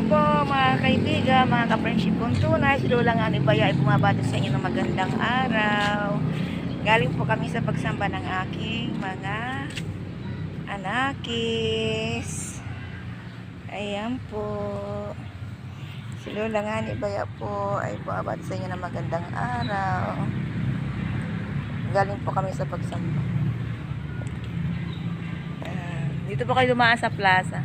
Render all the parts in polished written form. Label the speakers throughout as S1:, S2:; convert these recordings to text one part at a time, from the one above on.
S1: po mga kaibigan, mga ka-friendship kong tunay. Si Lola nga ni Baya ay bumabati sa inyo ng magandang araw. Galing po kami sa pagsamba ng aking mga anakis. Ayan po. Si Lola nga ni Baya po ay bumabati sa inyo ng magandang araw. Galing po kami sa pagsamba. Dito po kayo dumaan sa plaza.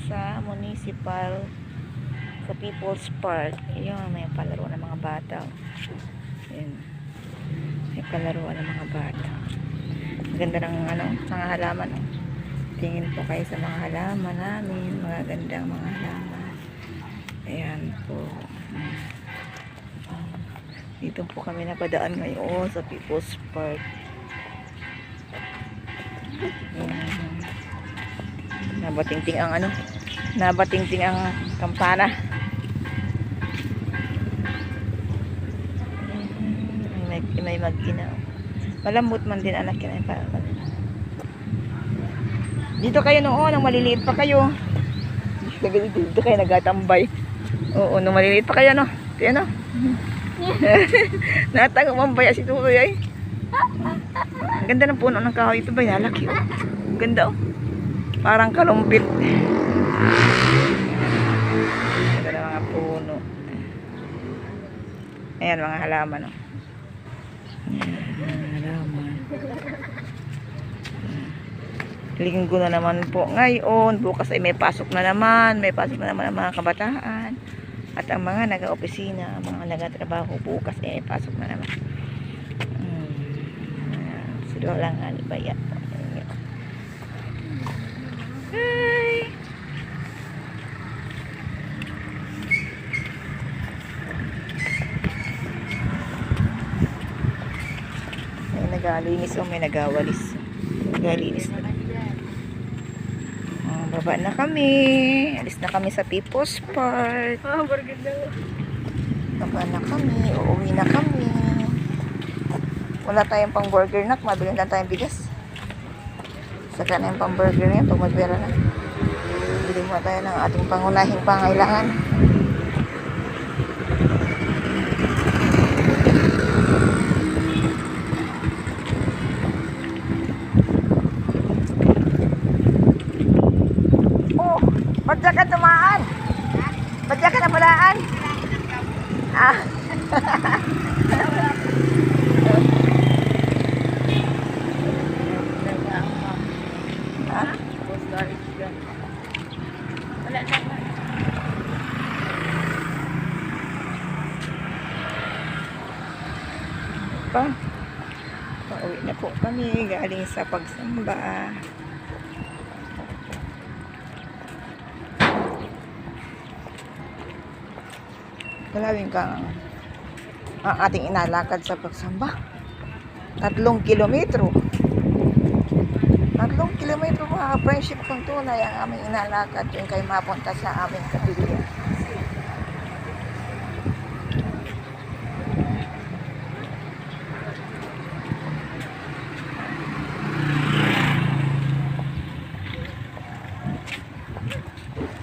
S1: Sa municipal, sa People's Park. Ayun, may palaro ng mga bata. Ayun. May palaruan ng mga bata. Ganda ng mga halaman. Tingin po kayo sa mga halaman namin. Mga gandang mga halaman. Ayan po. Dito po kami napadaan ngayon sa People's Park. Nabatingting ang nabatingting ang kampana. May mag-ina. Malambot man din anak yan. Dito kayo noon, nung maliliit pa kayo. Dito kayo nagatambay. Oo, nung maliliit pa kayo, no? Kaya, no? Natang umambaya si Tutoy ay. Ang ganda ng puno ng kahoy. Ito ba yan? Laki, oh. Ang ganda, oh. Parang kalumpit. Ganda ng mga puno. Ayan, mga halaman, oh. Linggo na naman po ngayon. Bukas ay may pasok na naman. May pasok na naman ang mga kabataan. At ang mga nag-opisina, ang mga nag-trabaho bukas ay may pasok na naman. Sila lang nga ni Baya. Hi! May nagalinis o may nagawalis. Nagalinis na. Baba na kami. Alis na kami sa People's Park. Baba na kami. Uuwi na kami. Wala tayong pang burger na. Mabilin lang tayong bigas. Saka na yung pang burger na yan. Pag magpera na. Bili mo tayo ng ating pangunahing pangailangan. Ba't ka tumaan? Ba't ka napalaan? Ah. Wala na. Pauwi na po kami galing sa pagsamba. Galawin kang ang ating inalakad sa pagsamba. 3 kilometro. 3 kilometro mga friendship kong tunay ang aming inalakad yung kayo mapunta sa aming kapilya.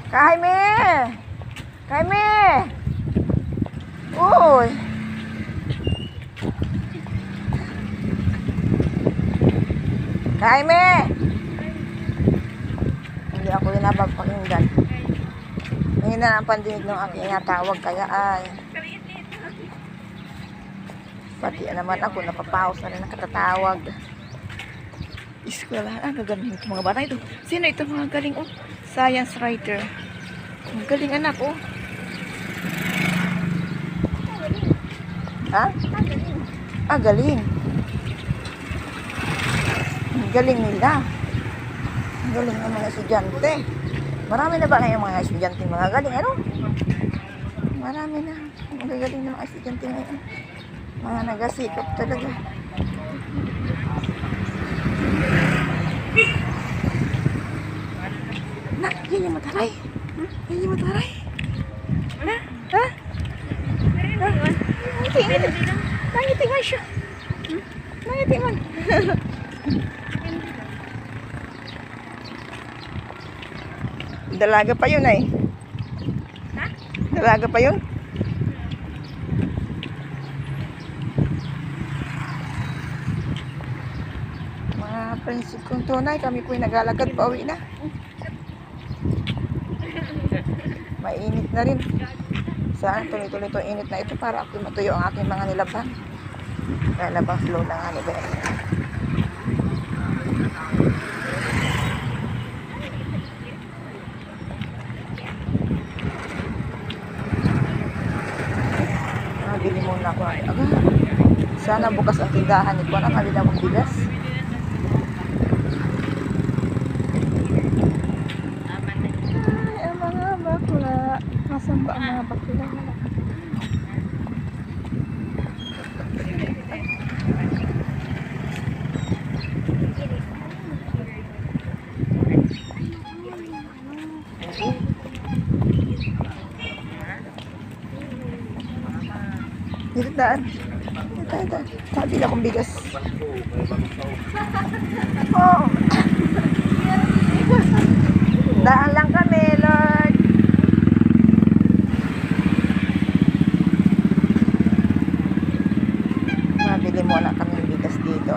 S1: Kaime! Kaime! Uy! Kaime! Hindi ako yung napagpakinggan. Ngayon na ang pandinig ng aking natawag kaya ay pati naman ako napapaus na rin nakatatawag. Eskwelahan, gagaling itong mga bata ito. Sino ito mga galing? Oh, science writer. Ang galing anak, oh. Ha? Ah, galing. Ang galing nila. Ang galing ng mga estudyante. Marami na ba na yung mga estudyante mga galing? Ano? Marami na. Ang galing ng mga estudyante ngayon. Mga nagasikap talaga. Na, yan yung mataray. Yan yung mataray. Ha? Ha? Nangiti man siya. Nangiti man. Dalaga pa yun ay. Dalaga pa yun. Mga prinsip kong tunay, kami po'y naglalakad pa uwi na. Mainit na rin. Saan tuloy-tuloy itong init na ito para ako matuyo ang aking mga nilabhan. Lalabang slow lang nga ni Ben. Bili muna ako. Aga, sana bukas ang tindahan ni Kuan. Mabili akong bigas. Ay, ang mga bakla. Nasaan ba ang mga bakla? Dito daan. Ito. Sabi na akong bigas. Oh. Daan lang kami, Lord. Mabili muna kami ng bigas dito.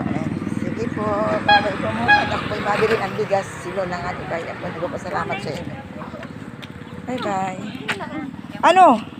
S1: Sige po, babay po muna. At ako'y mabili ng bigas. Silo lang nga ni Kaya. Ako nagpapasalamat sa inyo. Bye-bye. Ano?